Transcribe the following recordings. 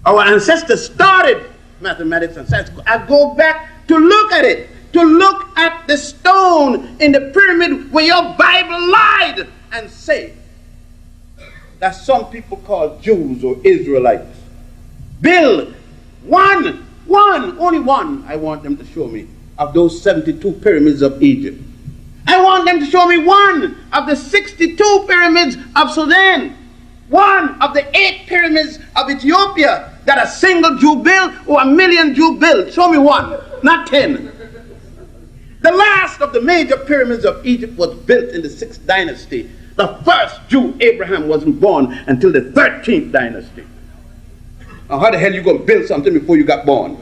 Our ancestors started mathematics and science. I go back to look at it, to look at the stone in the pyramid where your Bible lied and say that some people call Jews or Israelites build only one, I want them to show me, of those 72 pyramids of Egypt. I want them to show me one of the 62 pyramids of Sudan, one of the 8 pyramids of Ethiopia that a single Jew built or a million Jew built. Show me one, not 10. The last of the major pyramids of Egypt was built in the 6th dynasty. The first Jew, Abraham, wasn't born until the 13th dynasty. Now, how the hell you going to build something before you got born?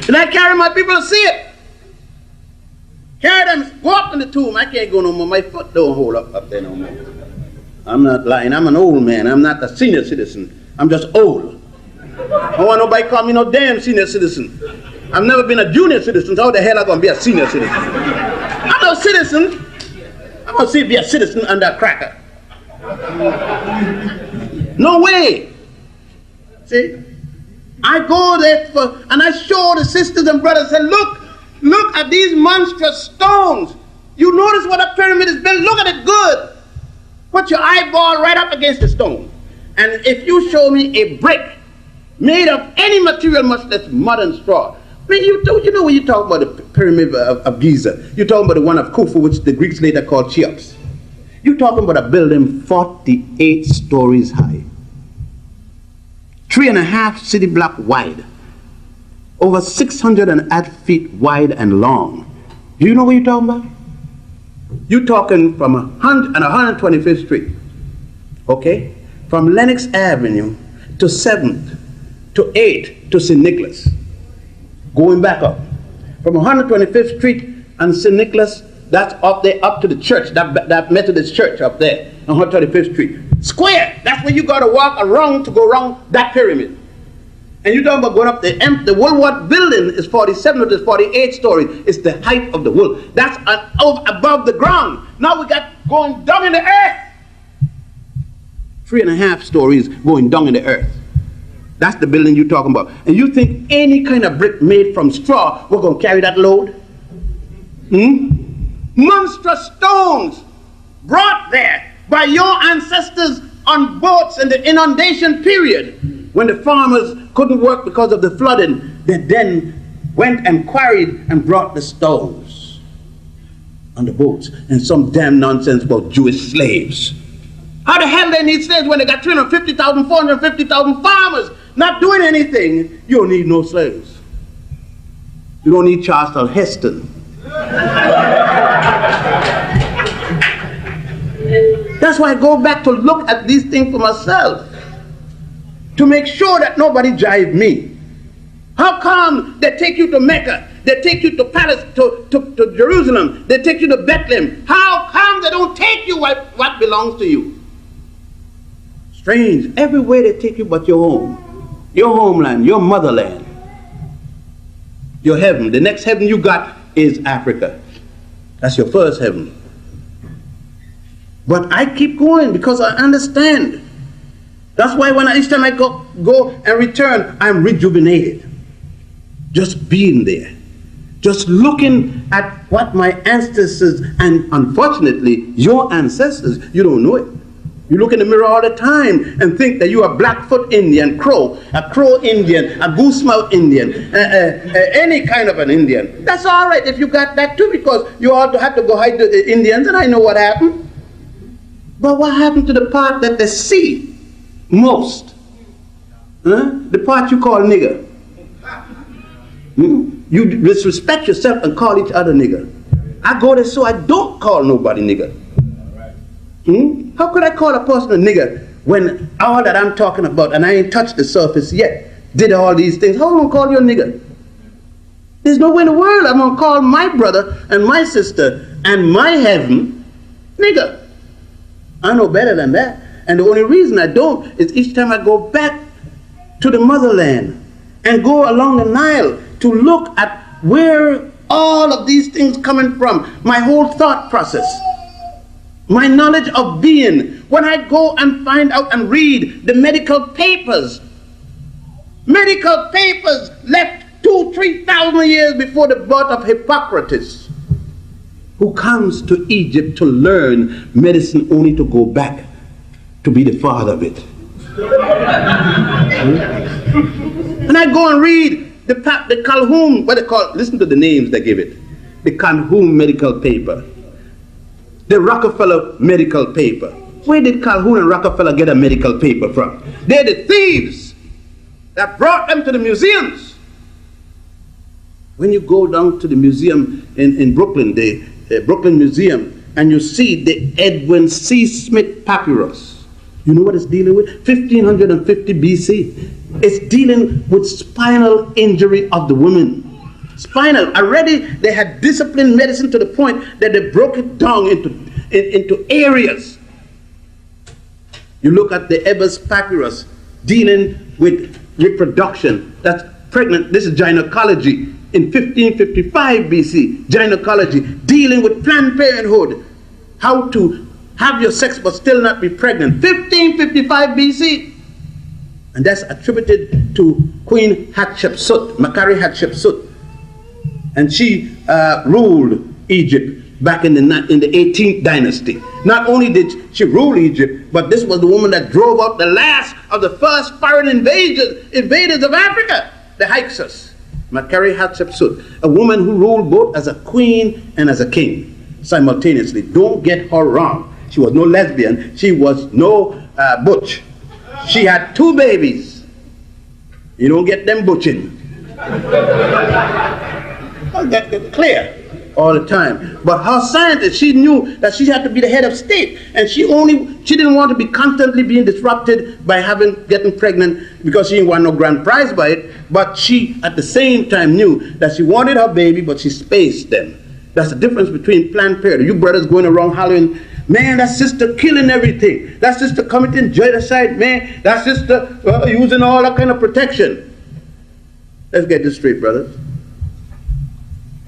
And I carry my people to see it. Carry them, go up in the tomb. I can't go no more. My foot don't hold up there no more. I'm not lying. I'm an old man. I'm not a senior citizen. I'm just old. I don't want nobody call me no damn senior citizen. I've never been a junior citizen, so how the hell am I going to be a senior citizen? I'm no citizen. I'm going to be a citizen under a cracker. No way. See? I go there and I show the sisters and brothers and look at these monstrous stones. You notice what a pyramid is built. Look at it good. Put your eyeball right up against the stone. And if you show me a brick made of any material, much less mud and straw, I mean, you know when you talk about the pyramid of Giza, you're talking about the one of Khufu, which the Greeks later called Cheops. You're talking about a building 48 stories high, 3.5 city block wide, over 600 and odd feet wide and long. Do you know what you're talking about? You're talking from 125th Street, okay? From Lenox Avenue to 7th to 8th to St. Nicholas. Going back up. From 125th Street and St. Nicholas, that's up there, up to the church, that Methodist church up there on 125th Street. Square, that's where you got to walk around to go around that pyramid. And you're talking about going up the Woolworth building is 47 or there's 48 stories. It's the height of the wool. That's above the ground. Now we got going down in the earth. 3.5 stories going down in the earth. That's the building you're talking about. And you think any kind of brick made from straw, we're going to carry that load? Monstrous stones brought there by your ancestors on boats in the inundation period, when the farmers couldn't work because of the flooding. They then went and quarried and brought the stones on the boats. And some damn nonsense about Jewish slaves. How the hell they need slaves when they got 350,000, 450,000 farmers not doing anything? You don't need no slaves. You don't need Charleston Heston. That's why I go back to look at these things for myself, to make sure that nobody jive me. How come they take you to Mecca, they take you to Palace, to Jerusalem, they take you to Bethlehem? How come they don't take you what belongs to you? Strange. Everywhere they take you but your home, your homeland, your motherland, your heaven. The next heaven you got is Africa. That's your first heaven. But I keep going because I understand. That's why each time I go and return, I'm rejuvenated. Just being there. Just looking at what my ancestors, and unfortunately, your ancestors, you don't know it. You look in the mirror all the time and think that you are Blackfoot Indian, a Crow Indian, a Goosemouth Indian, any kind of an Indian. That's all right if you got that too, because you all have to go hide the Indians, and I know what happened. But what happened to the part that they see most? The part you call nigger. You disrespect yourself and call each other nigger. I go there so I don't call nobody nigger. How could I call a person a nigger when all that I'm talking about, and I ain't touched the surface yet, did all these things? How am I going to call you a nigger? There's no way in the world I'm going to call my brother and my sister and my heaven nigger. I know better than that. And the only reason I don't is each time I go back to the motherland and go along the Nile to look at where all of these things coming from, my whole thought process. my knowledge of being. When I go and find out and read the medical papers left 2,000-3,000 years before the birth of Hippocrates, who comes to Egypt to learn medicine only to go back to be the father of it. And I go and read the Calhoun, what they call, listen to the names they give it. The Calhoun medical paper. The Rockefeller medical paper. Where did Calhoun and Rockefeller get a medical paper from? They're the thieves that brought them to the museums. When you go down to the museum in Brooklyn, the Brooklyn Museum, and you see the Edwin C. Smith papyrus, you know what it's dealing with? 1550 BC. It's dealing with spinal injury of the women. Spinal. Already they had disciplined medicine to the point that they broke it down into areas. You look at the Ebers papyrus dealing with reproduction. That's pregnant. This is gynecology. In 1555 BC, gynecology, dealing with Planned Parenthood, how to have your sex but still not be pregnant. 1555 BC. And that's attributed to Queen Hatshepsut, Makari Hatshepsut. And she ruled Egypt back in the 18th dynasty. Not only did she rule Egypt, but this was the woman that drove out the last of the first foreign invaders of Africa, the Hyksos. Makari Hatshepsut, a woman who ruled both as a queen and as a king simultaneously. Don't get her wrong. She was no lesbian. She was no butch. She had 2 babies. You don't get them butching. That's clear all the time. But her scientist, she knew that she had to be the head of state, and she didn't want to be constantly being disrupted by getting pregnant, because she didn't want no grand prize by it. But she at the same time knew that she wanted her baby, but she spaced them. That's the difference between Planned Parenthood. You brothers going around hollering, man, that sister killing everything. That sister committing genocide, man. That sister using all that kind of protection. Let's get this straight, brothers.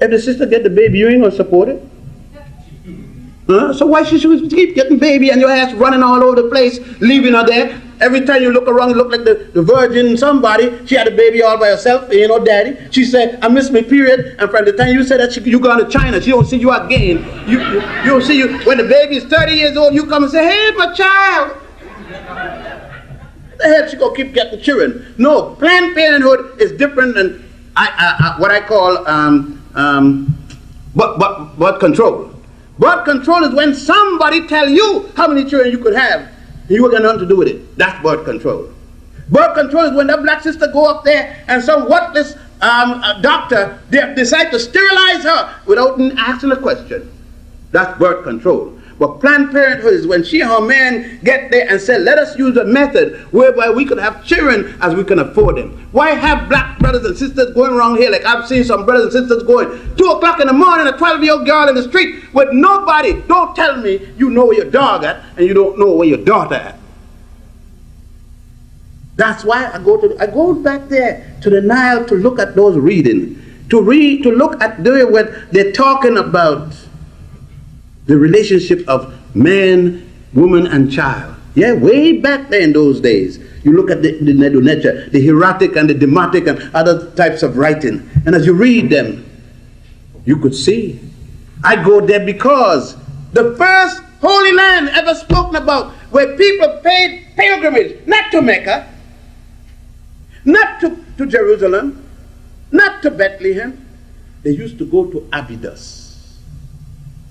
If the sister get the baby, you ain't gonna support it. So why should she keep getting baby and your ass running all over the place, leaving her there? Every time you look around, you look like the virgin somebody. She had a baby all by herself, ain't no daddy. She said, I missed my period. And from the time you said that you gone to China, she don't see you again. You don't see you. When the baby is 30 years old, you come and say, hey, my child. The hell she gonna keep getting children? No, Planned Parenthood is different than what I call birth control. Birth control is when somebody tell you how many children you could have, and you got nothing to do with it. That's birth control. Birth control is when that black sister go up there and some worthless doctor decide to sterilize her without asking a question. That's birth control. But Planned Parenthood is when she and her man get there and say, let us use a method whereby we could have children as we can afford them. Why have black brothers and sisters going around here like I've seen some brothers and sisters going 2 o'clock in the morning, a 12-year-old girl in the street with nobody. Don't tell me you know where your dog at and you don't know where your daughter at. That's why I go back there to the Nile to look at those reading, to look at what they're talking about. The relationship of man, woman, and child. Yeah, way back there in those days. You look at the Nebuchadnezzar, the hieratic and the demotic and other types of writing. And as you read them, you could see. I go there because the first holy land ever spoken about, where people paid pilgrimage, not to Mecca, not to Jerusalem, not to Bethlehem. They used to go to Abydos.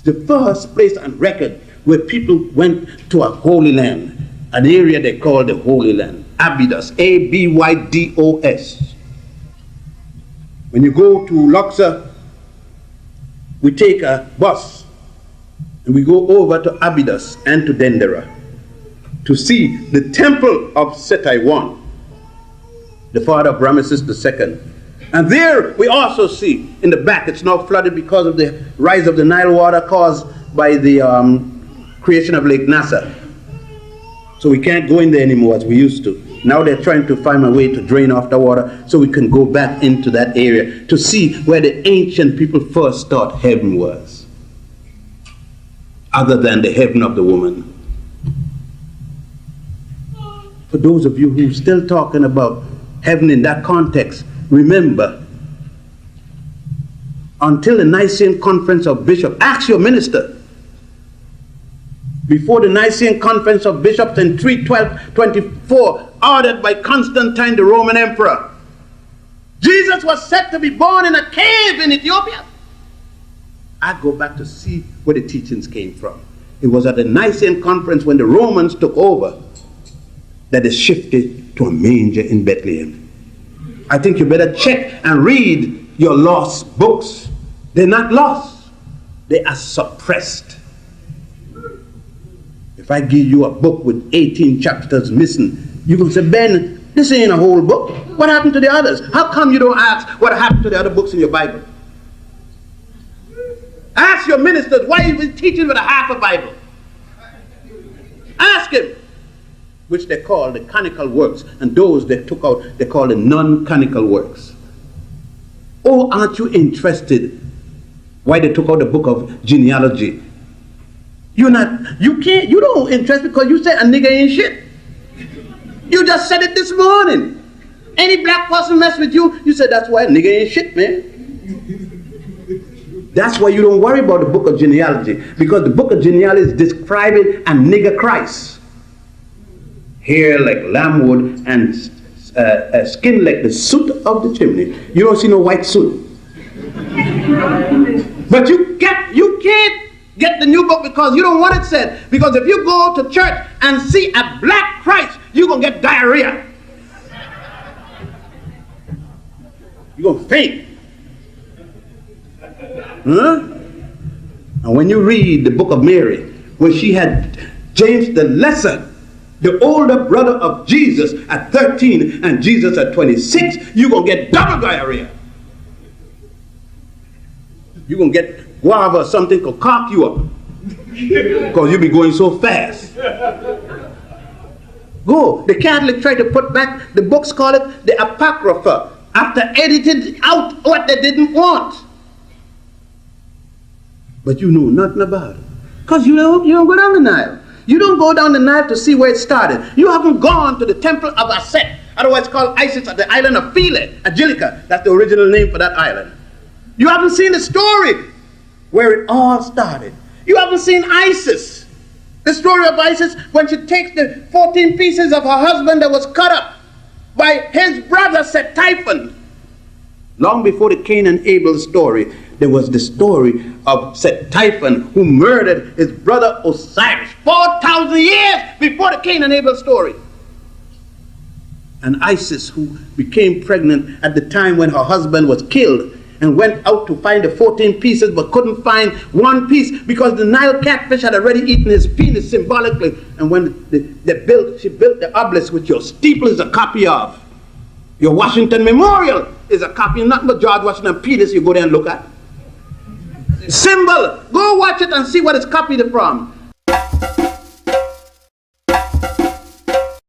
The first place on record where people went to a holy land, an area they call the Holy Land, Abydos, Abydos. When you go to Luxor, we take a bus and we go over to Abydos and to Dendera to see the temple of Setai I, the father of Ramesses II. And there we also see in the back, it's now flooded because of the rise of the Nile water caused by the creation of Lake Nasser. So we can't go in there anymore as we used to. Now they're trying to find a way to drain off the water so we can go back into that area to see where the ancient people first thought heaven was. other than the heaven of the woman. For those of you who are still talking about heaven in that context, remember, until the Nicene Conference of Bishops, ask your minister. Before the Nicene Conference of Bishops in 312-24, ordered by Constantine, the Roman emperor, Jesus was said to be born in a cave in Ethiopia. I go back to see where the teachings came from. It was at the Nicene Conference when the Romans took over that they shifted to a manger in Bethlehem. I think you better check and read your lost books. They're not lost. They are suppressed. If I give you a book with 18 chapters missing, you can say, Ben, this ain't a whole book. What happened to the others? How come you don't ask what happened to the other books in your Bible? Ask your ministers why you been teaching with a half a Bible. Ask him, which they call the canonical works, and those they took out, they call the non-canonical works. Oh, aren't you interested why they took out the book of genealogy? You don't interest because you said a nigger ain't shit. You just said it this morning. Any black person mess with you, you said that's why a nigger ain't shit, man. That's why you don't worry about the book of genealogy, because the book of genealogy is describing a nigger Christ. Hair like lambwood and skin like the soot of the chimney. You don't see no white soot. But you can't get the new book because you don't want it said. Because if you go to church and see a black Christ, you're going to get diarrhea. You're going to faint. Huh? And when you read the book of Mary, where she had James the Lesser, the older brother of Jesus, at 13 and Jesus at 26, you're going to get double diarrhea. You're going to get guava or something to cock you up because you'll be going so fast. Go. The Catholic try to put back the books, call it the Apocrypha, after editing out what they didn't want. But you know nothing about it because you don't go down the Nile. You don't go down the Nile to see where it started. You haven't gone to the temple of Aset, otherwise called Isis, at the island of Philae, Angelica. That's the original name for that island. You haven't seen the story where it all started. You haven't seen Isis. The story of Isis when she takes the 14 pieces of her husband that was cut up by his brother Set-Typhon. Long before the Cain and Abel story, there was the story of Set-Typhon who murdered his brother Osiris 4,000 years before the Cain and Abel story. And Isis, who became pregnant at the time when her husband was killed and went out to find the 14 pieces but couldn't find one piece because the Nile catfish had already eaten his penis symbolically. And when she built the obelisk, which your steeple is a copy of. Your Washington Memorial is a copy, nothing but George Washington penis you go there and look at. Symbol. Go watch it and see what it's copied from.